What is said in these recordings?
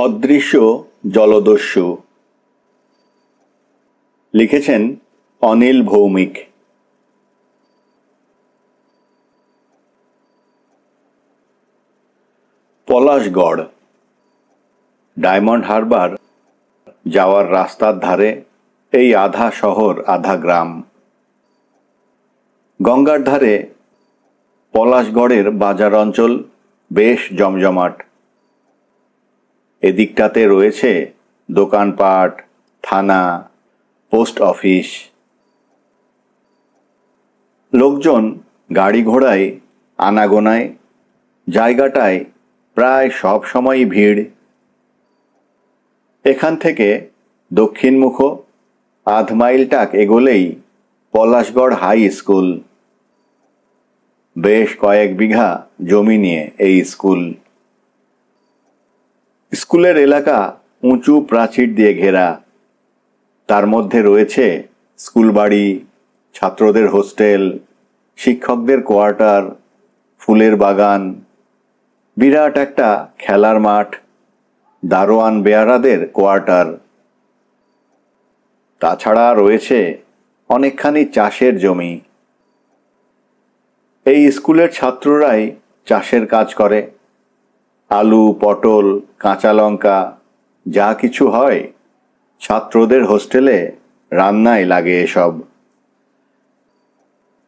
অদৃশ্য জলদস্যু লিখেছেন অনিল ভৌমিক। পলাশগড় ডায়মন্ড হারবার যাওয়ার রাস্তার ধারে এই আধা শহর আধা গ্রাম। গঙ্গার ধারে পলাশগড়ের বাজার অঞ্চল বেশ জমজমাট। এদিকটাতে রয়েছে দোকানপাট, থানা, পোস্ট অফিস। লোকজন গাড়ি ঘোড়ায় আনাগোনায়, জায়গাটায় প্রায় সব সময়ই ভিড়। এখান থেকে দক্ষিণমুখ আধ মাইল টাক এগোলেই পলাশগড় হাই স্কুল। বেশ কয়েক বিঘা জমি নিয়ে এই স্কুল। স্কুলের এলাকা উঁচু প্রাচীর দিয়ে ঘেরা। তার মধ্যে রয়েছে স্কুল বাড়ি, ছাত্রদের হোস্টেল, শিক্ষকদের কোয়ার্টার, ফুলের বাগান, বিরাট একটা খেলার মাঠ, দারোয়ান বেয়ারাদের কোয়ার্টার। তাছাড়া রয়েছে অনেকখানি চাষের জমি। এই স্কুলের ছাত্ররাই চাষের কাজ করে। আলু, পটল, কাঁচা লঙ্কা যা কিছু হয় ছাত্রদের হোস্টেলে রান্নায় লাগে এসব।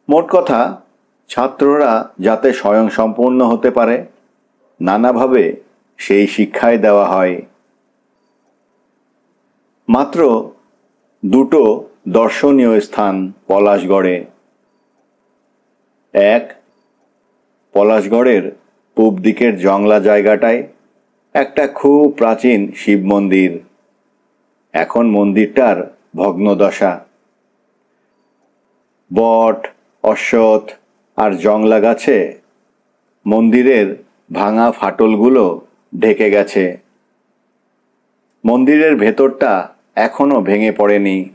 মোট কথা, ছাত্ররা যাতে স্বয়ংসম্পূর্ণ হতে পারে নানাভাবে সেই শিক্ষাই দেওয়া হয়। মাত্র দুটো দর্শনীয় স্থান পলাশগড়ে। এক, পলাশগড়ের পূব দিকের জংলা জায়গাটায় একটা খুব প্রাচীন শিব মন্দির। এখন মন্দিরটার ভগ্নদশা। বট, অশ্বত্থ আর জংলা গাছে মন্দিরের ভাঙা ফাটলগুলো ঢেকে গেছে। মন্দিরের ভেতরটা এখনো ভেঙে পড়েনি।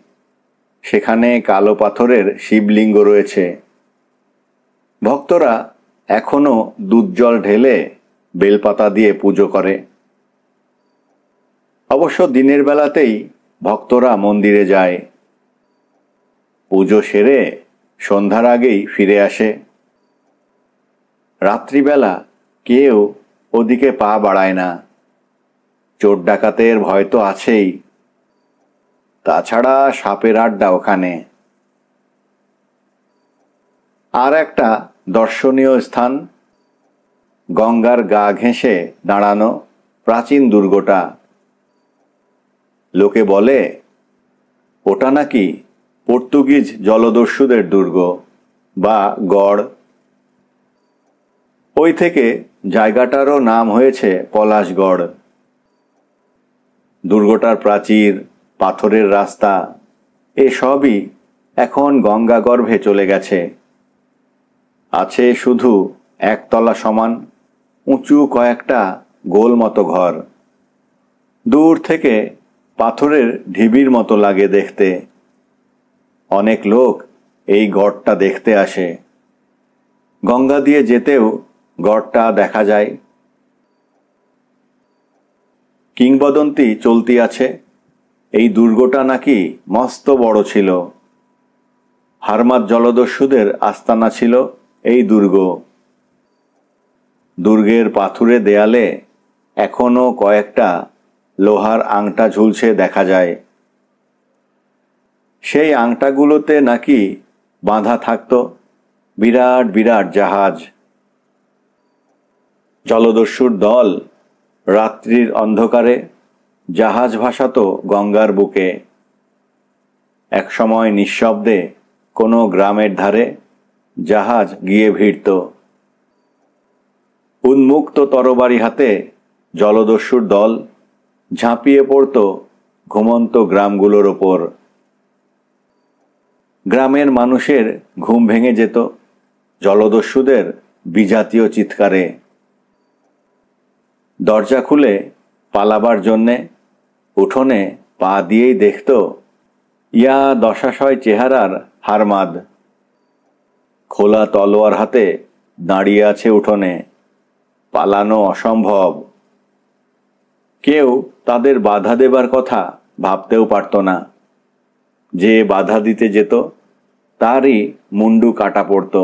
সেখানে কালো পাথরের শিবলিঙ্গ রয়েছে। ভক্তরা এখনো দুধ জল ঢেলে বেলপাতা দিয়ে পুজো করে। অবশ্য দিনের বেলাতেই ভক্তরা মন্দিরে যায়। পুজো সেরে সন্ধ্যার আগেই ফিরে আসে। রাত্রিবেলা কেউ ওদিকে পা বাড়ায় না। চোর ডাকাতের ভয় তো আছেই, তাছাড়া সাপের আড্ডা ওখানে। আর একটা দর্শনীয় স্থান, গঙ্গার গা ঘেঁষে দাঁড়ানো প্রাচীন দুর্গটা। লোকে বলে ওটা নাকি পর্তুগিজ জলদস্যুদের দুর্গ বা গড়। ওই থেকে জায়গাটারও নাম হয়েছে পলাশগড়। দুর্গটার প্রাচীর, পাথরের রাস্তা এসবই এখন গঙ্গা গর্ভে চলে গেছে। আছে শুধু একতলা সমান উঁচু কয়েকটা গোল মতো ঘর। দূর থেকে পাথরের ঢিবির মতো লাগে দেখতে। অনেক লোক এই গড়টা দেখতে আসে। গঙ্গা দিয়ে যেতেও গড়টা দেখা যায়। কিংবদন্তি চলতি আছে এই দুর্গটা নাকি মস্ত বড় ছিল। হারমাদ জলদস্যুদের আস্তানা ছিল এই দুর্গ। দুর্গের পাথুরে দেয়ালে এখনো কয়েকটা লোহার আংটা ঝুলছে দেখা যায়। সেই আংটাগুলোতে নাকি বাঁধা থাকতো বিরাট বিরাট জাহাজ। জলদস্যুর দল রাত্রির অন্ধকারে জাহাজ ভাসাতো গঙ্গার বুকে। একসময় নিঃশব্দে কোনো গ্রামের ধারে জাহাজ গিয়ে ভিড়ত। উন্মুক্ত তরবারি হাতে জলদস্যুর দল ঝাঁপিয়ে পড়ত ঘুমন্ত গ্রামগুলোর ওপর। গ্রামের মানুষের ঘুম ভেঙে যেত জলদস্যুদের বিজাতীয় চিৎকারে। দরজা খুলে পালাবার জন্যে উঠোনে পা দিয়েই দেখত ইয়া দশাশয় চেহারার হারমাদ। খোলা তলোয়ার হাতে দাঁড়িয়ে আছে উঠোনে। পালানো অসম্ভব। কেউ তাদের বাধা দেবার কথা ভাবতেও পারত না। যে বাধা দিতে যেত তারই মুন্ডু কাটা পড়ত।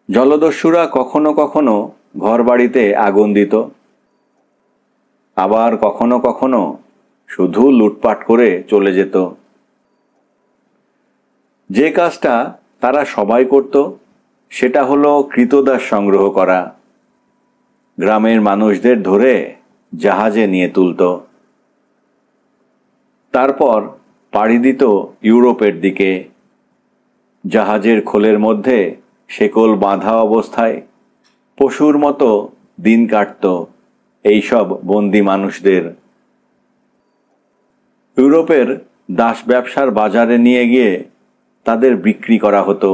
জলদস্যুরা কখনো কখনো ঘরবাড়িতে আগুন দিত, আবার কখনো কখনো শুধু লুটপাট করে চলে যেত। যে কাজটা তারা সবাই করত সেটা হলো কৃতদাস সংগ্রহ করা। গ্রামের মানুষদের ধরে জাহাজে নিয়ে তুলত, তারপর পাড়ি দিত ইউরোপের দিকে। জাহাজের খোলের মধ্যে শেকল বাঁধা অবস্থায় পশুর মতো দিন কাটত এইসব বন্দি মানুষদের। ইউরোপের দাস ব্যবসার বাজারে নিয়ে গিয়ে তাদের বিক্রি করা হতো।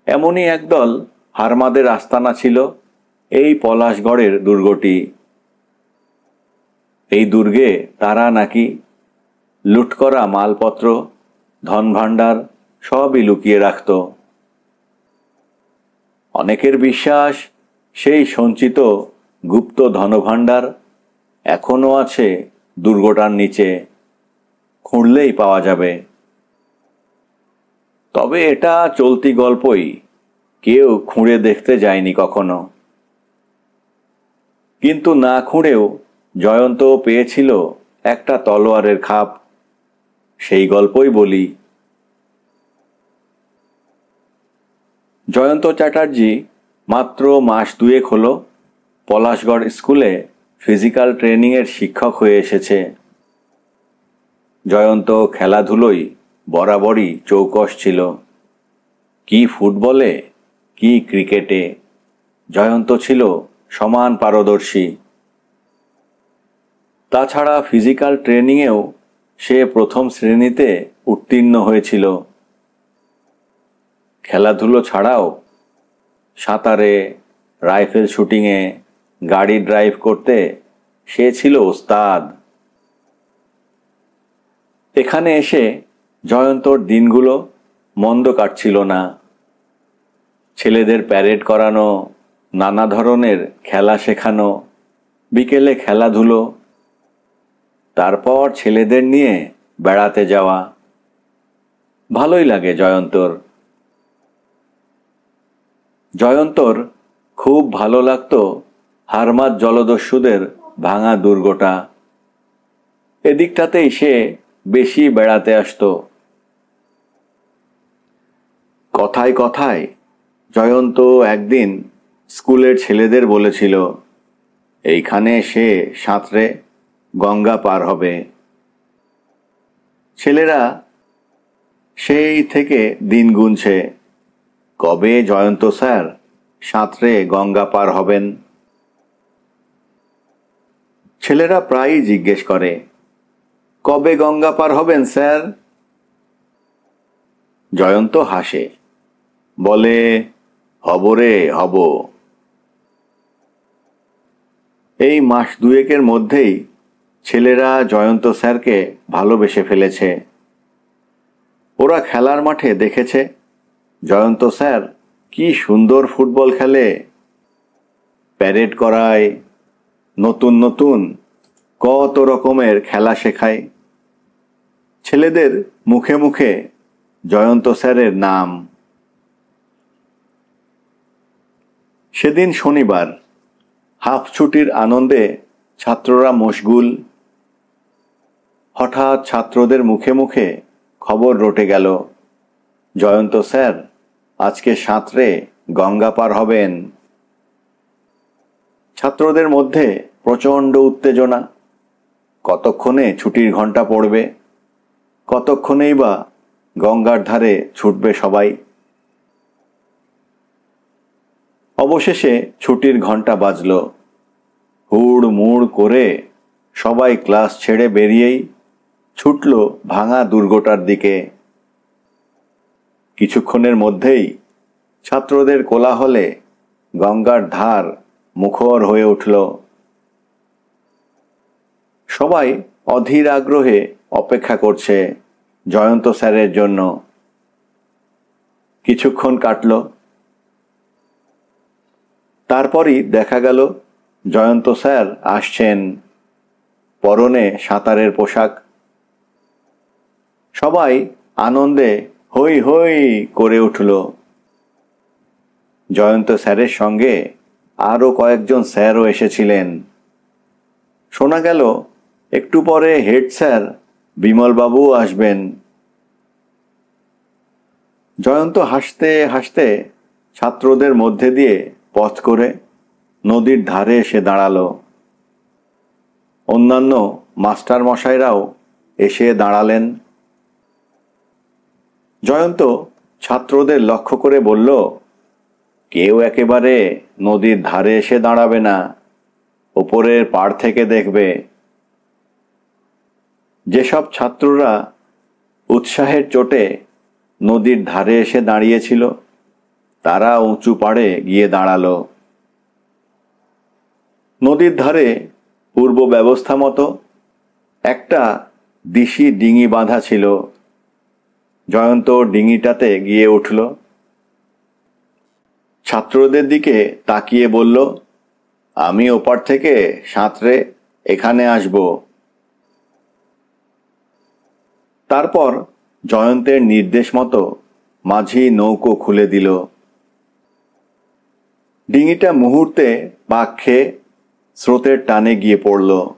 এমনই একদল হারমাদের আস্তানা ছিল এই পলাশগড়ের দুর্গটি। এই দুর্গে তারা নাকি লুট করা মালপত্র, ধনভাণ্ডার সবই লুকিয়ে রাখত। অনেকের বিশ্বাস সেই সঞ্চিত গুপ্ত ধনভাণ্ডার এখনো আছে দুর্গটার নিচে, খুঁড়লেই পাওয়া যাবে। তবে এটা চলতি গল্পই, কেউ খুঁড়ে দেখতে যায়নি কখনো। কিন্তু না খুঁড়েও জয়ন্ত পেয়েছিল একটা তলোয়ারের খাপ, সেই গল্পই বলি। জয়ন্ত চ্যাটার্জি মাত্র মাস দুয়েক হলো পলাশগড় স্কুলে ফিজিক্যাল ট্রেনিংয়ের শিক্ষক হয়ে এসেছে। জয়ন্ত খেলাধুলোই বরাবরই চৌকস ছিল। কি ফুটবলে কি ক্রিকেটে জয়ন্ত ছিল সমান পারদর্শী। তাছাড়া ফিজিক্যাল ট্রেনিংয়েও সে প্রথম শ্রেণীতে উত্তীর্ণ হয়েছিল। খেলাধুলো ছাড়াও সাঁতারে, রাইফেল শুটিংয়ে, গাড়ি ড্রাইভ করতে সে ছিল ওস্তাদ। এখানে এসে জয়ন্তর দিনগুলো মন্দ কাটছিল না। ছেলেদের প্যারেড করানো, নানা ধরনের খেলা শেখানো, বিকেলে খেলাধুলো, তারপর ছেলেদের নিয়ে বেড়াতে যাওয়া, ভালোই লাগে জয়ন্তর। জয়ন্তর খুব ভালো লাগতো হারমাদ জলদস্যুদের ভাঙা দুর্গটা। এদিকটাতেই সে বেশি বেড়াতে আসতো। কথায় কথায় জয়ন্ত একদিন স্কুলের ছেলেদের বলেছিল এইখানে সে সাঁতরে গঙ্গা পার হবে। ছেলেরা সেই থেকে দিন গুনছে, কবে জয়ন্ত স্যার সাঁতরে গঙ্গা পার হবেন। ছেলেরা প্রায়ই জিজ্ঞেস করে, কবে গঙ্গা পার হবেন স্যার? জয়ন্ত হাসে, বলে, হব রে হব। এই মাস দুয়েকের মধ্যেই ছেলেরা জয়ন্ত স্যারকে ভালোবেসে ফেলেছে। ওরা খেলার মাঠে দেখেছে জয়ন্ত স্যার কি সুন্দর ফুটবল খেলে, প্যারেড করায়, নতুন নতুন কত রকমের খেলা শেখায়। ছেলেদের মুখে মুখে জয়ন্ত স্যারের নাম। সেদিন শনিবার, হাফ ছুটির আনন্দে ছাত্ররা মশগুল। হঠাৎ ছাত্রদের মুখে মুখে খবর রটে গেল, জয়ন্ত স্যার আজকে সাঁতরে গঙ্গা পার হবেন। ছাত্রদের মধ্যে প্রচণ্ড উত্তেজনা। কতক্ষণে ছুটির ঘন্টা পড়বে, কতক্ষণেই বা গঙ্গার ধারে ছুটবে সবাই। অবশেষে ছুটির ঘন্টা বাজল। হুড় মুড় করে সবাই ক্লাস ছেড়ে বেরিয়েই ছুটল ভাঙা দুর্গটার দিকে। কিছুক্ষণের মধ্যেই ছাত্রদের কোলাহলে গঙ্গার ধার মুখর হয়ে উঠল। সবাই অধীর আগ্রহে অপেক্ষা করছে জয়ন্ত স্যারের জন্য। কিছুক্ষণ কাটল, তারপরই দেখা গেল জয়ন্ত স্যার আসছেন, পরনে সাঁতারের পোশাক। সবাই আনন্দে হই হই করে উঠল। জয়ন্ত স্যারের সঙ্গে আরও কয়েকজন স্যারও এসেছিলেন। শোনা গেল একটু পরে হেড স্যার বিমলবাবুও আসবেন। জয়ন্ত হাসতে হাসতে ছাত্রদের মধ্যে দিয়ে পথ করে নদীর ধারে এসে দাঁড়ালো। অন্যান্য মাস্টার মশাইরাও এসে দাঁড়ালেন। জয়ন্ত ছাত্রদের লক্ষ্য করে বলল, কেউ একেবারে নদীর ধারে এসে দাঁড়াবে না, ওপরের পাড় থেকে দেখবে। যেসব ছাত্ররা উৎসাহের চোটে নদীর ধারে এসে দাঁড়িয়েছিল তারা উঁচু পাড়ে গিয়ে দাঁড়ালো। নদীর ধারে পূর্ব ব্যবস্থা মতো একটা দিশি ডিঙি বাঁধা ছিল। জয়ন্ত ডিঙিটাতে গিয়ে উঠল। ছাত্রদের দিকে তাকিয়ে বলল, আমি ওপার থেকে সাঁতরে এখানে আসব। তারপর জয়ন্তের নির্দেশ মতো মাঝি নৌকো খুলে দিল। ডিঙিটা মুহূর্তে পাক খেয়ে স্রোতের টানে গিয়ে পড়ল।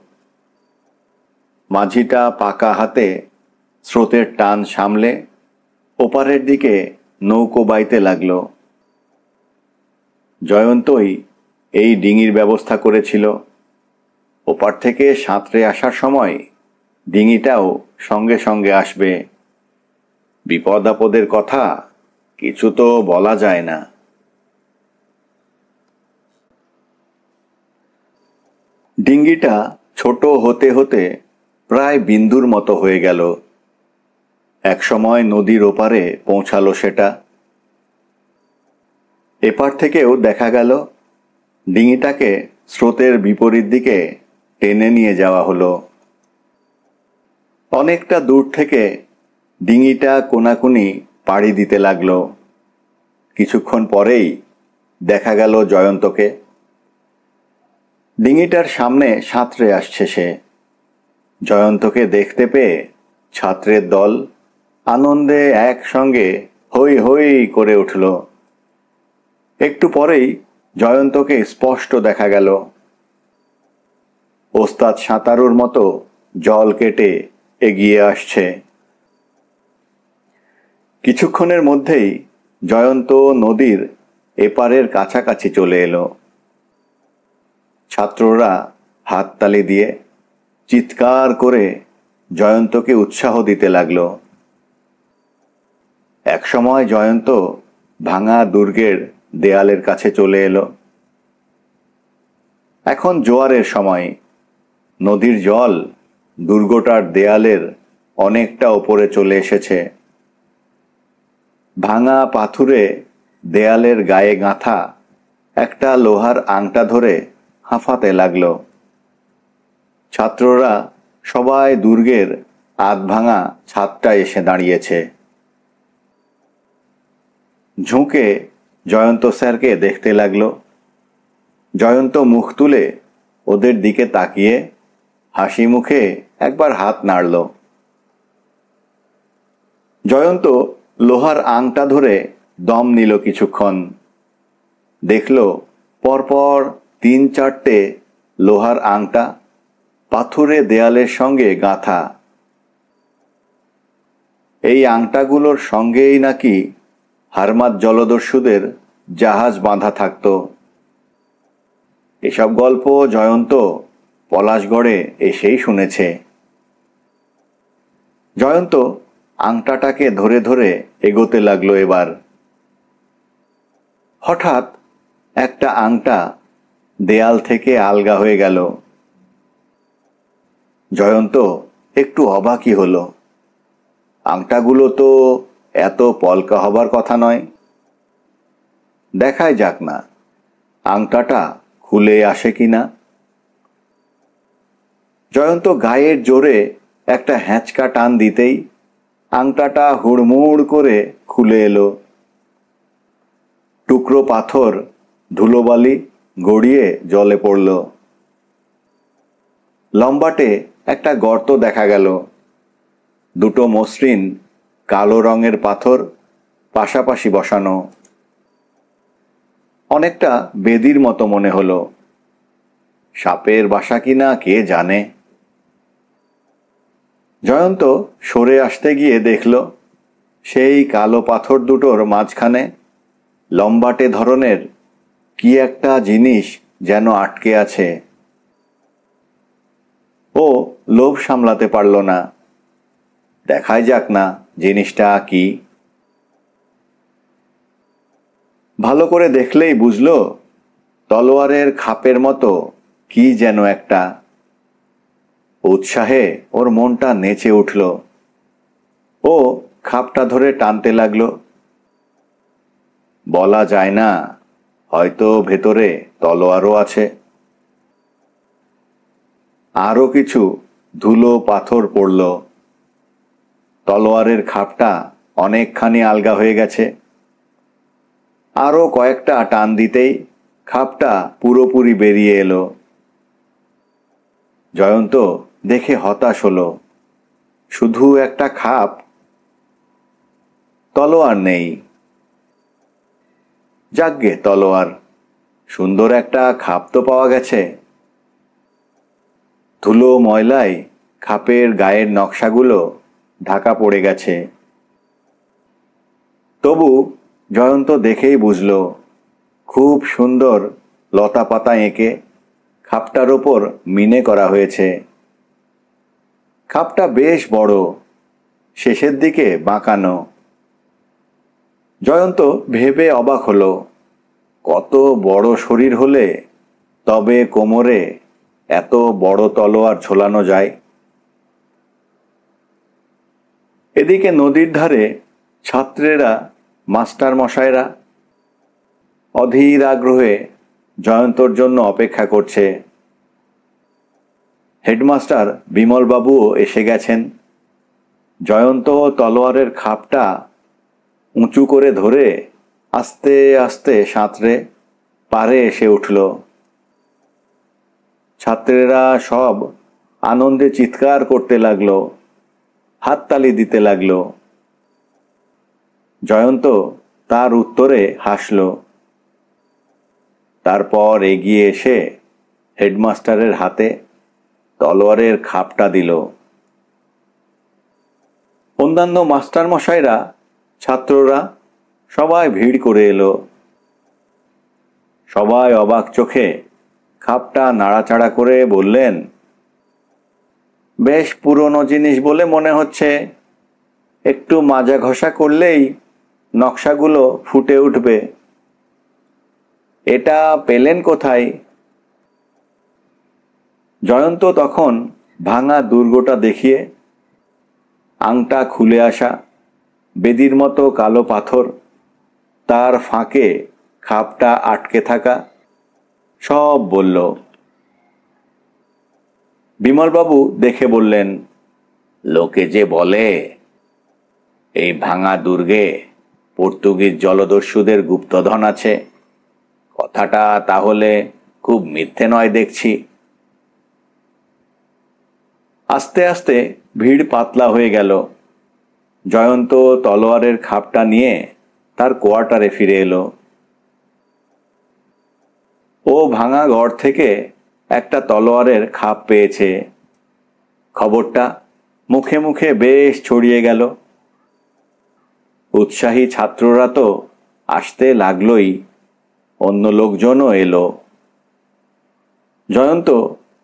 মাঝিটা পাকা হাতে স্রোতের টান সামলে ওপারের দিকে নৌকো বাইতে লাগল। জয়ন্তই এই ডিঙির ব্যবস্থা করেছিল। ওপার থেকে সাঁতরে আসার সময় ডিঙিটাও সঙ্গে সঙ্গে আসবে। বিপদ আপদের কথা কিছু তো বলা যায় না। ডিঙ্গিটা ছোট হতে হতে প্রায় বিন্দুর মতো হয়ে গেল। একসময় নদীর ওপারে পৌঁছালো সেটা। এপার থেকেও দেখা গেল ডিঙিটাকে স্রোতের বিপরীত দিকে টেনে নিয়ে যাওয়া হলো। অনেকটা দূর থেকে ডিঙিটা কোনাকুনি পাড়ি দিতে লাগলো। কিছুক্ষণ পরেই দেখা গেল জয়ন্তকে। ডিঙিটার সামনে সাঁতরে আসছে সে। জয়ন্তকে দেখতে পেয়ে ছাত্রের দল আনন্দে একসঙ্গে হই হই করে উঠল। একটু পরেই জয়ন্তকে স্পষ্ট দেখা গেল। ওস্তাদ সাঁতারুর মতো জল কেটে এগিয়ে আসছে। কিছুক্ষণের মধ্যেই জয়ন্ত নদীর এপারের কাছাকাছি চলে এলো। ছাত্ররা হাততালি দিয়ে চিৎকার করে জয়ন্তকে উৎসাহ দিতে লাগলো। একসময় জয়ন্ত ভাঙা দুর্গের দেয়ালের কাছে চলে এলো। এখন জোয়ারের সময়। নদীর জল দুর্গটার দেয়ালের অনেকটা ওপরে চলে এসেছে। ভাঙা পাথুরে দেয়ালের গায়ে গাঁথা একটা লোহার আংটা ধরে হাঁফাতে লাগলো। ছাত্ররা সবাই দুর্গের আধভাঙা ছাদটা এসে দাঁড়িয়েছে। ঝুঁকে জয়ন্ত স্যারকে দেখতে লাগলো। জয়ন্ত মুখ তুলে ওদের দিকে তাকিয়ে হাসি মুখে একবার হাত নাড়ল। জয়ন্ত লোহার আংটা ধরে দম নিল কিছুক্ষণ। দেখল পরপর ৩-৪টে লোহার আংটা পাথুরে দেয়ালের সঙ্গে গাঁথা। এই আংটাগুলোর সঙ্গেই নাকি হারমাত জলদস্যুদের জাহাজ বাঁধা থাকত। এসব গল্প জয়ন্ত পলাশগড়ে এসেই শুনেছে। জয়ন্ত আংটাটাকে ধরে ধরে এগোতে লাগলো এবার। হঠাৎ একটা আংটা দেয়াল থেকে আলগা হয়ে গেল। জয়ন্ত একটু অবাকই হলো। আংটাগুলো তো এত পলকা হবার কথা নয়। দেখাই যাক না আংটাটা খুলে আসে কিনা। জয়ন্ত গায়ের জোরে একটা হ্যাঁচকা টান দিতেই আংটাটা হুড়মুড় করে খুলে এলো। টুকরো পাথর ধুলোবালি গড়িয়ে জলে পড়ল। লম্বাটে একটা গর্ত দেখা গেল। দুটো মসৃণ কালো রঙের পাথর পাশাপাশি বসানো। অনেকটা বেদির মতো মনে হলো। সাপের বাসা কিনা কে জানে। জয়ন্ত সরে আসতে গিয়ে দেখল সেই কালো পাথর দুটোর মাঝখানে লম্বাটে ধরনের কি একটা জিনিস যেন আটকে আছে। ও লোভ সামলাতে পারল না। দেখাই যাক না জিনিসটা কি। ভালো করে দেখলেই বুঝল তলোয়ারের খাপের মতো কি যেন একটা। উৎসাহে ওর মনটা নেচে উঠল। ও খাপটা ধরে টানতে লাগলো। বলা যায় না, হয়তো ভেতরে তলোয়ারও আছে। আরো কিছু ধুলো পাথর পড়ল। তলোয়ারের খাপটা অনেকখানি আলগা হয়ে গেছে। আরো কয়েকটা টান দিতেই খাপটা পুরোপুরি বেরিয়ে এলো। জয়ন্ত দেখে হতাশ হলো। শুধু একটা খাপ, তলোয়ার নেই। যাকগে তলোয়ার, সুন্দর একটা খাপ তো পাওয়া গেছে। ধুলো ময়লায় খাপের গায়ের নকশাগুলো ঢাকা পড়ে গেছে। তবু জয়ন্ত দেখেই বুঝল খুব সুন্দর লতা পাতা এঁকে খাপটার ওপর মিনে করা হয়েছে। খাপটা বেশ বড়, শেষের দিকে বাঁকানো। জয়ন্ত ভেবে অবাক হলো, কত বড় শরীর হলে তবে কোমরে এত বড় তলোয়ার ঝোলানো যায়। এদিকে নদীর ধারে ছাত্রেরা, মাস্টার মশাইরা অধীর আগ্রহে জয়ন্তর জন্য অপেক্ষা করছে। হেডমাস্টার বিমলবাবুও এসে গেছেন। জয়ন্ত তলোয়ারের খাপটা উঁচু করে ধরে আস্তে আস্তে সাঁতরে পারে এসে উঠল। ছাত্রেরা সব আনন্দে চিৎকার করতে লাগলো, হাততালি দিতে লাগলো। জয়ন্ত তার উত্তরে হাসল। তারপর এগিয়ে এসে হেডমাস্টারের হাতে তলোয়ারের খাপটা দিল। অন্যান্য মাস্টার মশাইরা, ছাত্ররা সবাই ভিড় করে এলো। সবাই অবাক চোখে খাপটা নাড়াচাড়া করে বললেন, বেশ পুরনো জিনিস বলে মনে হচ্ছে। একটু মাজা ঘষা করলেই নকশাগুলো ফুটে উঠবে। এটা পেলেন কোথায়? জয়ন্ত তখন ভাঙা দুর্গটা দেখিয়ে আংটা খুলে আসা বেদির মতো কালো পাথর, তার ফাঁকে খাপটা আটকে থাকা, সব বলল। বিমলবাবু দেখে বললেন, লোকে যে বলে এই ভাঙা দুর্গে পর্তুগিজ জলদস্যুদের গুপ্তধন আছে, কথাটা তাহলে খুব মিথ্যে নয় দেখছি। আস্তে আস্তে ভিড় পাতলা হয়ে গেল। জয়ন্ত তলোয়ারের খাপটা নিয়ে তার কোয়ার্টারে ফিরে এলো। ও ভাঙা ঘর থেকে একটা তলোয়ারের খাপ পেয়েছে। খবরটা মুখে মুখে বেশ ছড়িয়ে গেল। উৎসাহী ছাত্ররা তো আসতে লাগলোই, অন্য লোকজনও এলো। জয়ন্ত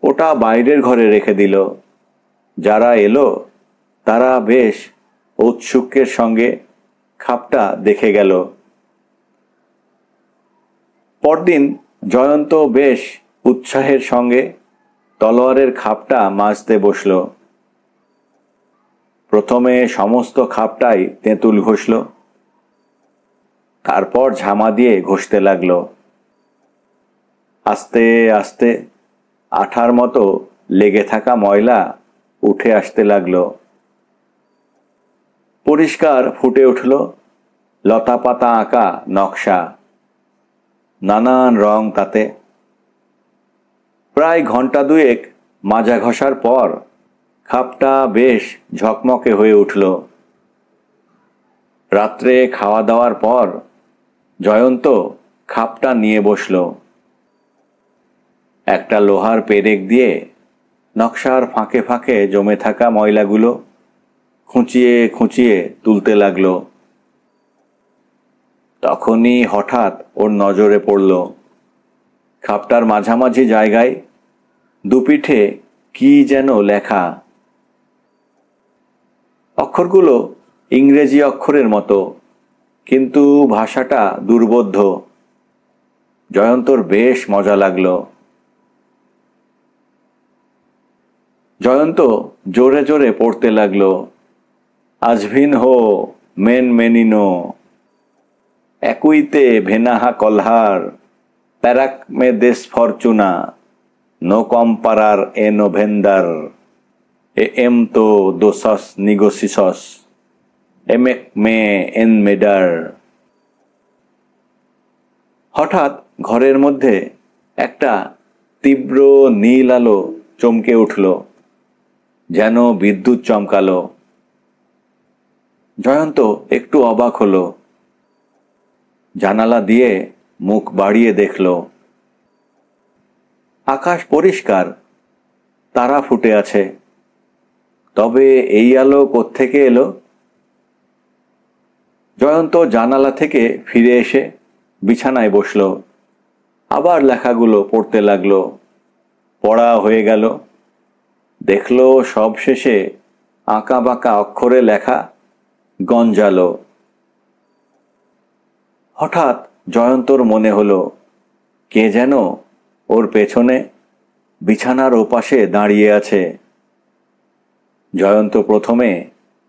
ওটা বাইরের ঘরে রেখে দিল। যারা এলো তারা বেশ ঔৎসুক্যের সঙ্গে খাপটা দেখে গেল। পরদিন জয়ন্ত বেশ উৎসাহের সঙ্গে তলোয়ারের খাপটা মাজতে বসল। প্রথমে সমস্ত খাপটাই তেঁতুল ঘষল, তারপর ঝামা দিয়ে ঘষতে লাগলো। আস্তে আস্তে আঠার মতো লেগে থাকা ময়লা উঠে আসতে লাগলো। পরিষ্কার ফুটে উঠল লতা পাতা আঁকা নকশা, নানান রং তাতে। প্রায় ঘন্টা দুয়েক মাজা ঘষার পর খাপটা বেশ ঝকমকে হয়ে উঠল। রাত্রে খাওয়া দাওয়ার পর জয়ন্ত খাপটা নিয়ে বসল। একটা লোহার পেরেক দিয়ে নকশার ফাঁকে ফাঁকে জমে থাকা ময়লাগুলো খুঁচিয়ে খুঁচিয়ে তুলতে লাগলো। তখনই হঠাৎ ওর নজরে পড়ল খাপটার মাঝামাঝি জায়গায় দুপিঠে কি যেন লেখা। অক্ষরগুলো ইংরেজি অক্ষরের মতো, কিন্তু ভাষাটা দুর্বোধ্য। জয়ন্তর বেশ মজা লাগলো। জয়ন্ত জোরে জোরে পড়তে লাগলো, আজভিন হো মেন মেনিনো একুইতে ভেনাহা কলহার প্যারাক মে দেশ ফরচুনা নো কম্পারার এ নোভেন্দার এ এম তো দোসস নিগোসিসস এমেক মে এন মেডার। হঠাৎ ঘরের মধ্যে একটা তীব্র নীল আলো চমকে উঠল, যেন বিদ্যুৎ চমকালো। জয়ন্ত একটু অবাক হলো। জানালা দিয়ে মুখ বাড়িয়ে দেখল আকাশ পরিষ্কার, তারা ফুটে আছে। তবে এই আলো কোত্থেকে এলো? জয়ন্ত জানালা থেকে ফিরে এসে বিছানায় বসল। আবার লেখাগুলো পড়তে লাগলো। পড়া হয়ে গেল। দেখল সব শেষে আঁকা বাঁকা অক্ষরে লেখা গঞ্জালো। হঠাৎ জয়ন্তর মনে হলো কে যেন ওর পেছনে বিছানার ওপাশে দাঁড়িয়ে আছে। জয়ন্ত প্রথমে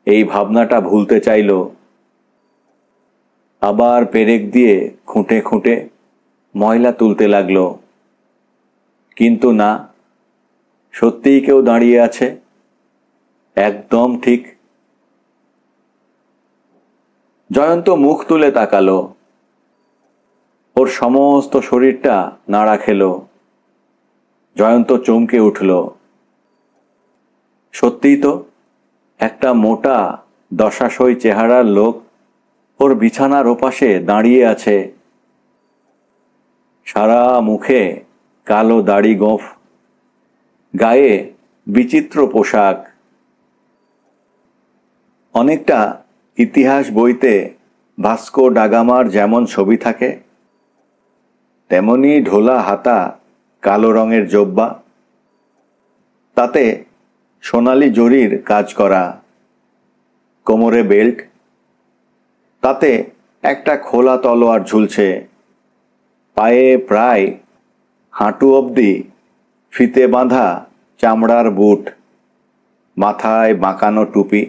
এই ভাবনাটা ভুলতে চাইল। আবার পেরেক দিয়ে খুঁটে খুঁটে ময়লা তুলতে লাগলো, কিন্তু না, সত্যিই কেউ দাঁড়িয়ে আছে, একদম ঠিক। জয়ন্ত মুখ তুলে তাকালো। ওর সমস্ত শরীরটা নাড়া খেলো। জয়ন্ত চমকে উঠল। সত্যিই তো, একটা মোটা দশাশই চেহারার লোক ওর বিছানার ওপাশে দাঁড়িয়ে আছে। সারা মুখে কালো দাড়ি গোঁফ, গায়ে বিচিত্র পোশাক। অনেকটা ইতিহাস বইতে ভাস্কো ডা গামার যেমন ছবি থাকে, তেমনি ঢোলা হাতা, কালো রঙের জোব্বা, তাতে সোনালি জরির কাজ করা, কোমরে বেল্ট, তাতে একটা খোলা তলোয়ার ঝুলছে, পায়ে প্রায় হাঁটু অবধি ফিতে বাঁধা চামড়ার বুট, মাথায় বাঁকানো টুপি।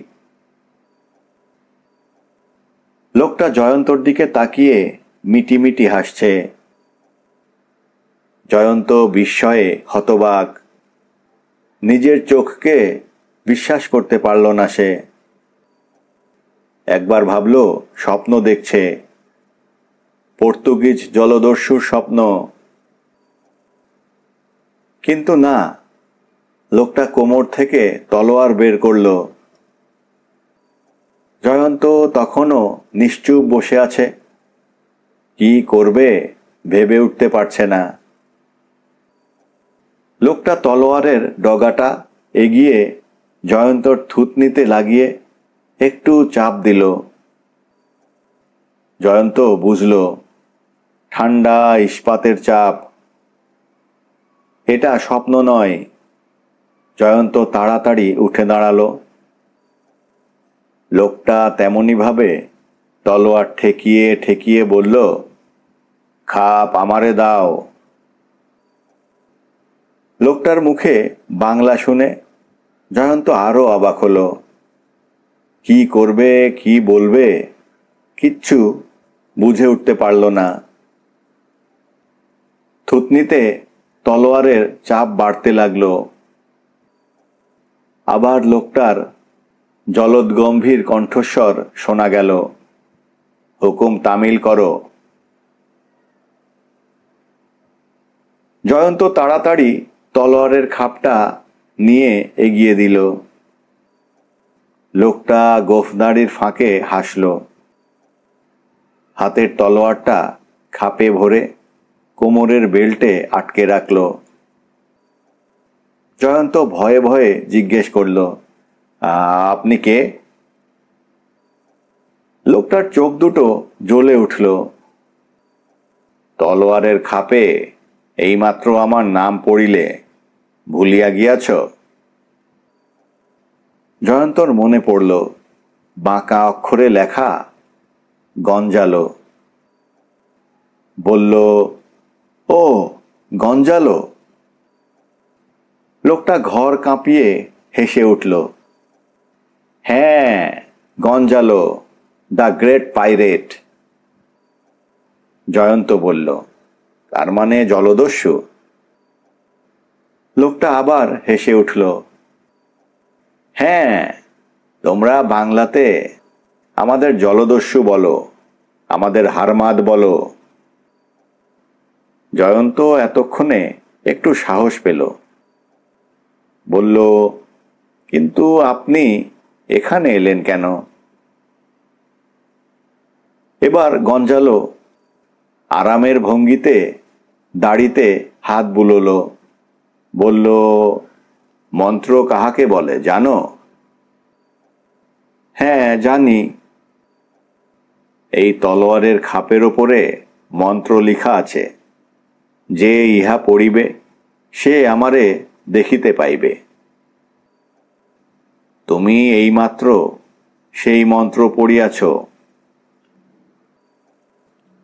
লোকটা জয়ন্তর দিকে তাকিয়ে মিটিমিটি হাসছে। জয়ন্ত বিস্ময়ে হতবাক। নিজের চোখকে বিশ্বাস করতে পারল না সে। একবার ভাবল স্বপ্ন দেখছে, পর্তুগিজ জলদস্যুর স্বপ্ন। কিন্তু না, লোকটা কোমর থেকে তলোয়ার বের করল। জয়ন্ত তখনও নিশ্চুপ বসে আছে। কি করবে ভেবে উঠতে পারছে না। লোকটা তলোয়ারের ডগাটা এগিয়ে জয়ন্তর থুতনিতে লাগিয়ে একটু চাপ দিল। জয়ন্ত বুঝল ঠান্ডা ইস্পাতের চাপ। এটা স্বপ্ন নয়। জয়ন্ত তাড়াতাড়ি উঠে দাঁড়ালো। লোকটা তেমনি ভাবে তলোয়ার ঠেকিয়ে ঠেকিয়ে বলল, খাপ আমারে দাও। লোকটার মুখে বাংলা শুনে জয়ন্ত আরো অবাক হলো। কি করবে কি বলবে কিচ্ছু বুঝে উঠতে পারল না। থুতনিতে তলোয়ারের চাপ বাড়তে লাগলো। আবার লোকটার জলদগম্ভীর কণ্ঠস্বর শোনা গেল, হুকুম তামিল করো। জয়ন্ত তাড়াতাড়ি তলোয়ারের খাপটা নিয়ে এগিয়ে দিল। লোকটা গোফদাড়ির ফাঁকে হাসল। হাতের তলোয়ারটা খাপে ভরে কোমরের বেল্টে আটকে রাখল। জয়ন্ত ভয়ে ভয়ে জিজ্ঞেস করল, আপনি কে? লোকটার চোখ দুটো জ্বলে উঠল। তলোয়ারের খাপে এইমাত্র আমার নাম পড়িলে ভুলিয়া গিয়াছ? জয়ন্তর মনে পড়ল বাঁকা অক্ষরে লেখা গঞ্জালো। বলল, ও গঞ্জালো। লোকটা ঘর কাঁপিয়ে হেসে উঠল। হ্যাঁ, Gonzalo, the great pirate. Jayanta বলল, তার মানে জলদস্যু? লোকটা আবার হেসে উঠল। হ্যাঁ, তোমরা বাংলাতে আমাদের জলদস্যু বলো, আমাদের হারমাদ বলো। জয়ন্ত এতক্ষণে একটু সাহস পেল। বলল, কিন্তু আপনি এখানে এলেন কেন? এবার গঞ্জালো আরামের ভঙ্গিতে দাড়িতে হাত বুলোল। বলল, মন্ত্র কাহাকে বলে জানো? হ্যাঁ, জানি। এই তলোয়ারের খাপের ওপরে মন্ত্র লিখা আছে, যে ইহা পড়িবে সে আমারে দেখিতে পাইবে। তুমি এইমাত্র সেই মন্ত্র পড়িয়াছ।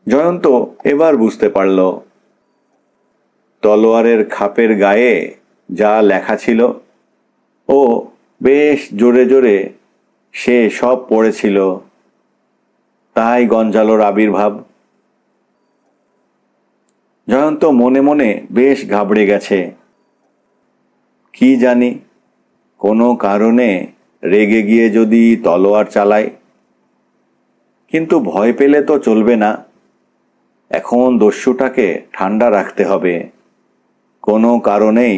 জয়ন্ত এবার বুঝতে পারল তলোয়ারের খাপের গায়ে যা লেখা ছিল ও বেশ জোরে জোরে সে সব পড়েছিল। তাই গঞ্জালোর আবির্ভাব। জয়ন্ত মনে মনে বেশ ঘাবড়ে গেছে। কি জানি, কোনো কারণে রেগে গিয়ে যদি তলোয়ার চালায়। কিন্তু ভয় পেলে তো চলবে না। এখন দস্যুটাকে ঠান্ডা রাখতে হবে, কোনো কারণেই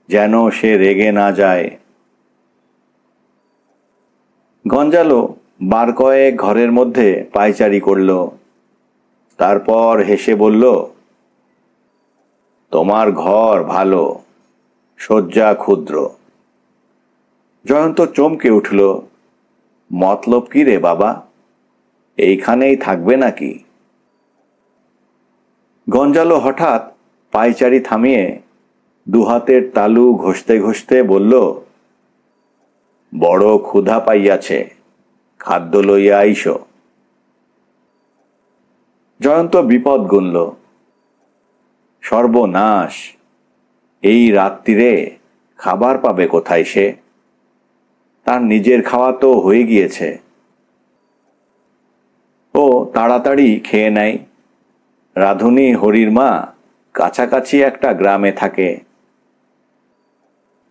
যেন সে রেগে না যায়। গঞ্জালো বার কয়েক ঘরের মধ্যে পায়চারি করল। তারপর হেসে বলল, তোমার ঘর ভালো, শয্যা ক্ষুদ্র। জয়ন্ত চমকে উঠল। মতলব কি রে বাবা, এইখানেই থাকবে নাকি? গঞ্জালো হঠাৎ পায়চারি থামিয়ে দুহাতের তালু ঘষতে ঘষতে বলল, বড় ক্ষুধা পাইয়াছে, খাদ্য লইয়া আইস। জয়ন্ত বিপদ গুনল। সর্বনাশ, এই রাত্রিরে খাবার পাবে কোথায় সে? তার নিজের খাওয়া তো হয়ে গিয়েছে। ও তাড়াতাড়ি খেয়ে নেয়। রাধুনী হরির মা কাছাকাছি একটা গ্রামে থাকে।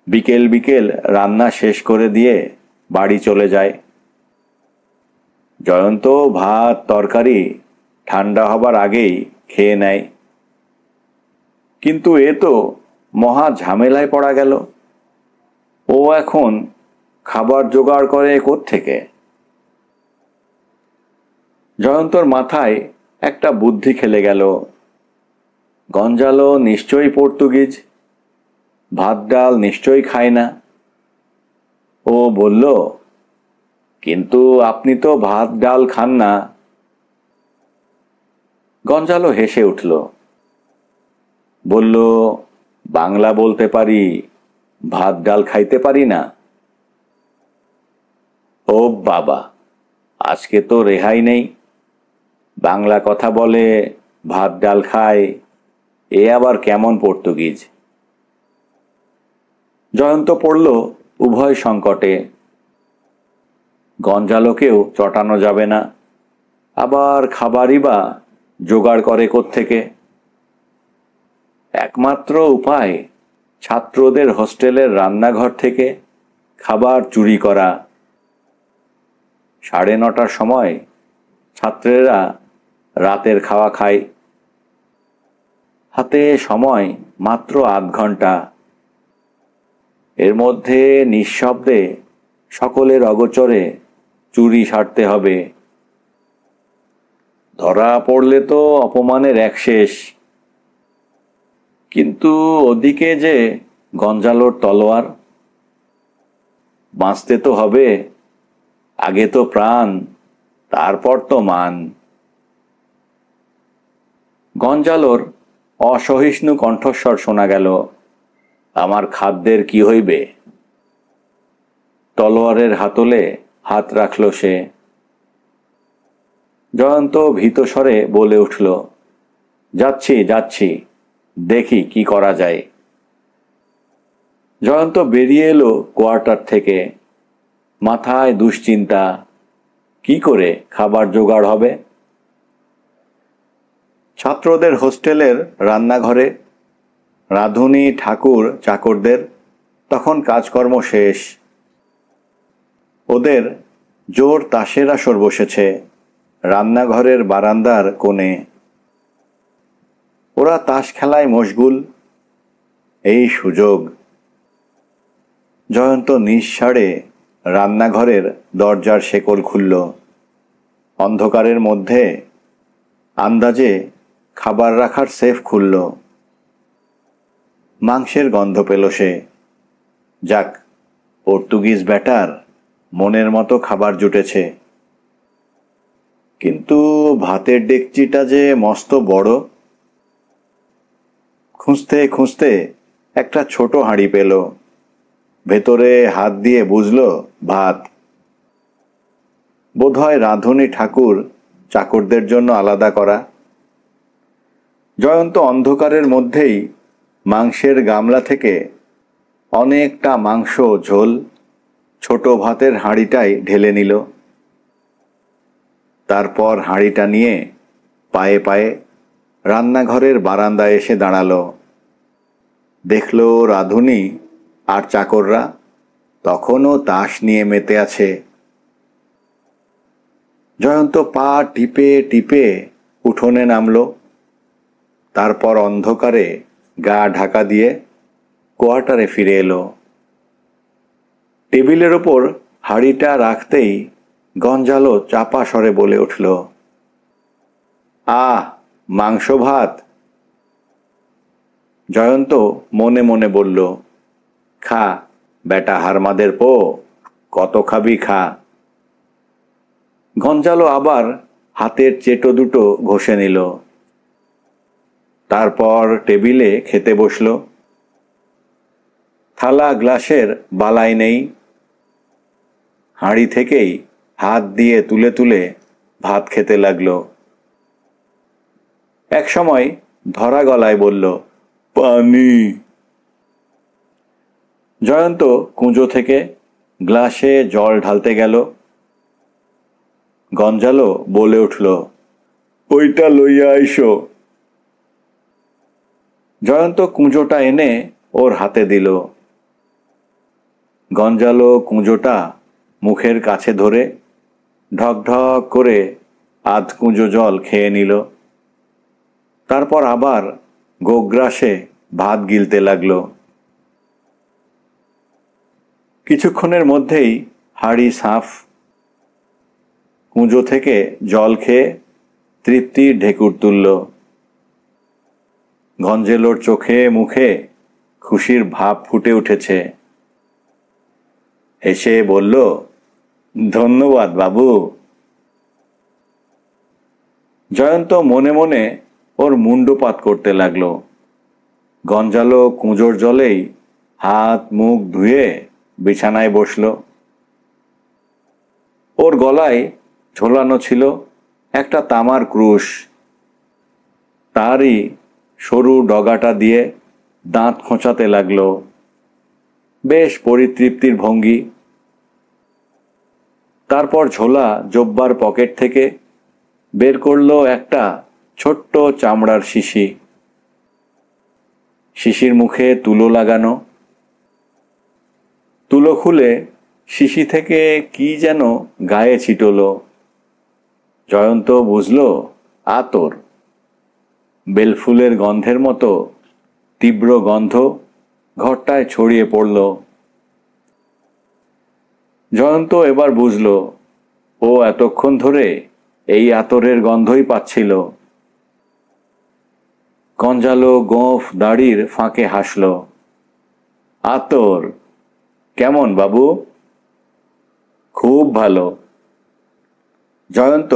বিকেল বিকেল রান্না শেষ করে দিয়ে বাড়ি চলে যায়। জয়ন্ত ভাত তরকারি ঠান্ডা হবার আগেই খেয়ে নেয়। কিন্তু এ তো মহা ঝামেলায় পড়া গেল। ও এখন খাবার জোগাড় করে কোত্থেকে? জয়ন্তর মাথায় একটা বুদ্ধি খেলে গেল। গঞ্জালো নিশ্চয়ই পর্তুগিজ, ভাত ডাল নিশ্চয়ই খায় না। ও বলল, কিন্তু আপনি তো ভাত ডাল খান না। গঞ্জালো হেসে উঠল। বলল, বাংলা বলতে পারি, ভাত ডাল খাইতে পারি না। ও বাবা, আজকে তো রেহাই নেই। বাংলা কথা বলে, ভাত ডাল খায়, এ আবার কেমন পর্তুগিজ? জয়ন্ত পড়ল উভয় সংকটে। গঞ্জালোকেও চটানো যাবে না, আবার খাবারই বা জোগাড় করে কোত্থেকে? একমাত্র উপায় ছাত্রদের হোস্টেলের রান্নাঘর থেকে খাবার চুরি করা। 9:30টার সময় ছাত্রেরা রাতের খাওয়া খায়। হাতে সময় মাত্র আধ ঘন্টা। এর মধ্যে নিঃশব্দে সকলের অগোচরে চুরি সারতে হবে। ধরা পড়লে তো অপমানের এক শেষ। কিন্তু ওদিকে যে গঞ্জালোর তলোয়ার, বাঁচতে তো হবে, আগে তো প্রাণ, তারপর তো মান। গঞ্জালোর অসহিষ্ণু কণ্ঠস্বর শোনা গেল, আমার খাদ্যের কি হইবে? তলোয়ারের হাতলে হাত রাখল সে। জয়ন্ত ভীত স্বরে বলে উঠল, যাচ্ছি যাচ্ছি, দেখি কি করা যায়। জয়ন্ত বেরিয়ে এলো কোয়ার্টার থেকে। মাথায় দুশ্চিন্তা, কি করে খাবার জোগাড় হবে। ছাত্রদের হোস্টেলের রান্নাঘরে রাঁধুনি, ঠাকুর, চাকরদের তখন কাজকর্ম শেষ। ওদের জোর তাসের আসর বসেছে রান্নাঘরের বারান্দার কোণে। ওরা তাস খেলায় মশগুল। এই সুযোগ। জয়ন্ত নিঃসাড়ে রান্নাঘরের দরজার শেকল খুলল। অন্ধকারের মধ্যে আন্দাজে খাবার রাখার সেফ খুলল। মাংসের গন্ধ পেল সে। যাক, পর্তুগিজ ব্যাটার মনের মতো খাবার জুটেছে। কিন্তু ভাতের ডেকচিটা যে মস্ত বড়। খুঁজতে খুঁজতে একটা ছোট হাঁড়ি পেল। ভেতরে হাত দিয়ে বুঝল ভাত। বোধহয় রাঁধুনি, ঠাকুর, চাকরদের জন্য আলাদা করা। জয়ন্ত অন্ধকারের মধ্যেই মাংসের গামলা থেকে অনেকটা মাংস ঝোল ছোট ভাতের হাঁড়িটাই ঢেলে নিল। তারপর হাঁড়িটা নিয়ে পায়ে পায়ে রান্নাঘরের বারান্দায় এসে দাঁড়ালো। দেখল রাঁধুনি আর চাকররা তখনও তাস নিয়ে মেতে আছে। জয়ন্ত পা টিপে টিপে উঠোনে নামল। তারপর অন্ধকারে গা ঢাকা দিয়ে কোয়ার্টারে ফিরে এলো। টেবিলের ওপর হাঁড়িটা রাখতেই গঞ্জালো চাপা স্বরে বলে উঠল, আহ, মাংস ভাত। জয়ন্ত মনে মনে বলল, খা বেটা হারমাদের পো, কত খাবি খা। গঞ্জালো আবার হাতের চেটো দুটো ঘষে নিল। তারপর টেবিলে খেতে বসল। থালা গ্লাসের বালাই নেই। হাঁড়ি থেকেই হাত দিয়ে তুলে তুলে ভাত খেতে লাগলো। এক সময় ধরা গলায় বলল, পানি। জয়ন্ত কুঁজো থেকে গ্লাসে জল ঢালতে গেল। গঞ্জালো বলে উঠল, ওইটা লইয়া আইসো। জয়ন্ত কুঁজোটা এনে ওর হাতে দিল। গঞ্জালো কুঁজোটা মুখের কাছে ধরে ঢক ঢক করে আধ কুঁজো জল খেয়ে নিল। তারপর আবার গোগ্রাসে ভাত গিলতে লাগলো। কিছুক্ষণের মধ্যেই হাঁড়ি সাফ। কুঁজো থেকে জল খেয়ে তৃপ্তির ঢেকুর তুলল। গঞ্জেলোর চোখে মুখে খুশির ভাব ফুটে উঠেছে। হেসে বলল, ধন্যবাদ বাবু। জয়ন্ত মনে মনে ওর মুন্ডপাত করতে লাগলো। গঞ্জালো কুঁজোর জলেই হাত মুখ ধুয়ে বিছানায় বসল। ওর গলায় ঝোলানো ছিল একটা তামার ক্রুশ। তারই সরু ডগাটা দিয়ে দাঁত খোঁচাতে লাগলো। বেশ পরিতৃপ্তির ভঙ্গি। তারপর ঝোলা জব্বার পকেট থেকে বের করলো একটা ছোট্ট চামড়ার শিশি। শিশির মুখে তুলো লাগানো। তুলো খুলে শিশি থেকে কি যেন গায়ে ছিটলো। জয়ন্ত বুঝল আতর। বেলফুলের গন্ধের মতো তীব্র গন্ধ ঘরটায় ছড়িয়ে পড়ল। জয়ন্ত এবার বুঝল ও এতক্ষণ ধরে এই আতরের গন্ধই পাচ্ছিল। গঞ্জালো গোঁফ দাড়ির ফাঁকে হাসল। আতর কেমন বাবু? খুব ভালো। জয়ন্ত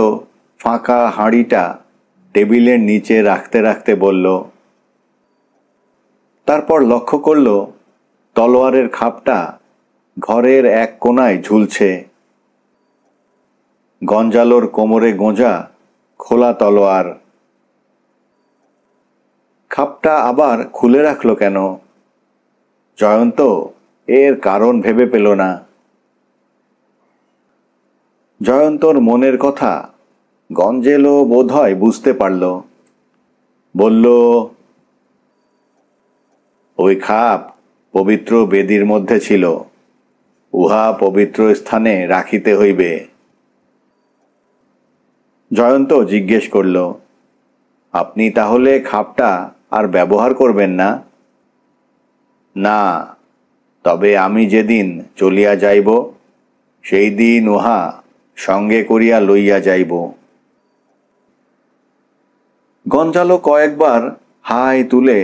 ফাঁকা হাঁড়িটা টেবিলের নিচে রাখতে রাখতে বলল। তারপর লক্ষ্য করল তলোয়ারের খাপটা ঘরের এক কোণায় ঝুলছে। গঞ্জালোর কোমরে গোঁজা খোলা তলোয়ার। খাপটা আবার খুলে রাখলো কেন? জয়ন্ত এর কারণ ভেবে পেল না। জয়ন্তর মনের কথা গঞ্জেলো বোধহয় বুঝতে পারল। বলল, ওই খাপ পবিত্র বেদির মধ্যে ছিল, উহা পবিত্র স্থানে রাখিতে হইবে। জয়ন্ত জিজ্ঞেস করল, আপনি তাহলে খাপটা আর ব্যবহার করবেন না? না, তবে আমি যেদিন চলিয়া যাইব সেই দিন উহা সঙ্গে করিয়া লইয়া যাইব। গঞ্জালো কয়েকবার হাই তুলে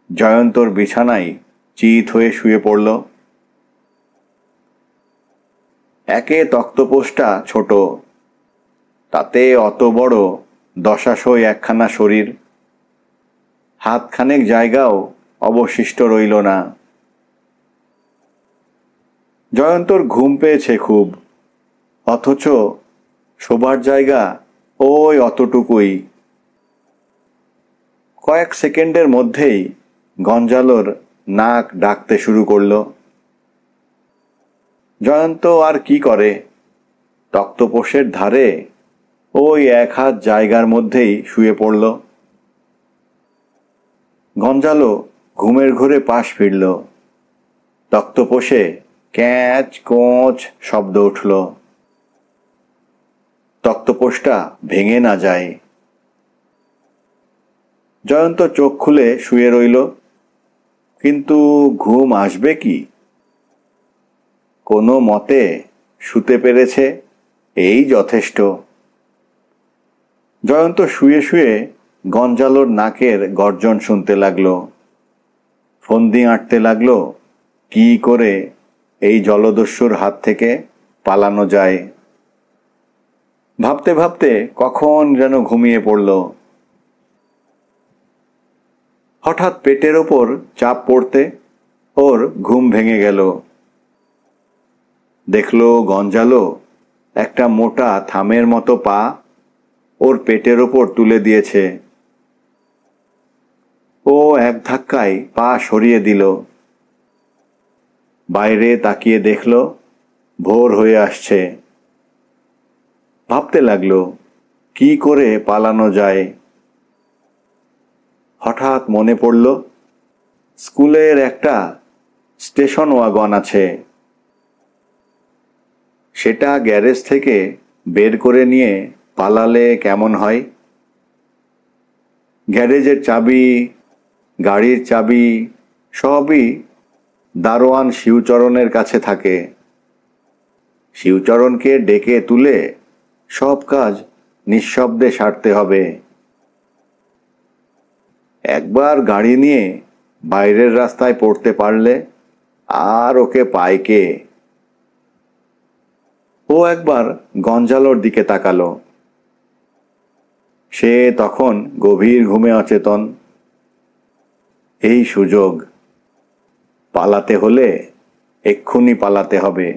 জয়ন্তর বিছানায় চিত হয়ে শুয়ে পড়ল। একে তক্তপোষটা ছোট, তাতে অত বড় দশাশই একখানা শরীর। হাতখানেক জায়গাও অবশিষ্ট রইল না। জয়ন্তর ঘুম পেয়েছে খুব, অথচ শোবার জায়গা ওই অতটুকুই। কয়েক সেকেন্ডের মধ্যেই গঞ্জালোর নাক ডাকতে শুরু করল। জয়ন্ত আর কি করে, তক্তপোষের ধারে ওই এক হাত জায়গার মধ্যেই শুয়ে পড়ল। গঞ্জালো ঘুমের ঘোরে পাশ ফিরল। তক্তপোষে ক্যাঁচ কোঁচ শব্দ উঠল। তক্তপোষটা ভেঙে না যায়। জয়ন্ত চোখ খুলে শুয়ে রইল, কিন্তু ঘুম আসবে কি? কোনো মতে শুতে পেরেছে, এই যথেষ্ট। জয়ন্ত শুয়ে শুয়ে গঞ্জালোর নাকের গর্জন শুনতে লাগলো। ফন্দি আঁটতে লাগলো কি করে এই জলদস্যুর হাত থেকে পালানো যায়। ভাবতে ভাবতে কখন যেন ঘুমিয়ে পড়ল। হঠাৎ পেটের ওপর চাপ পড়তে ওর ঘুম ভেঙে গেল। দেখলো গঞ্জালো একটা মোটা থামের মতো পা ওর পেটের ওপর তুলে দিয়েছে। ও এক ধাক্কায় পা সরিয়ে দিল। বাইরে তাকিয়ে দেখল ভোর হয়ে আসছে। ভাবতে লাগলো কি করে পালানো যায়। হঠাৎ মনে পড়ল স্কুলের একটা স্টেশন ওয়াগন আছে, সেটা গ্যারেজ থেকে বের করে নিয়ে পালালে কেমন হয়। গ্যারেজের চাবি, গাড়ির চাবি সবই দারোয়ান শিবচরণের কাছে থাকে। শিবচরণকে ডেকে তুলে সব কাজ নিঃশব্দে সারতে হবে। একবার গাড়ি নিয়ে বাইরের রাস্তায় পড়তে পারলে আর ওকে পায় কে? ও একবার গঞ্জালোর দিকে তাকালো। সে তখন গভীর ঘুমে অচেতন। এই সুযোগ, পালাতে হলে এক্ষুনি পালাতে হবে।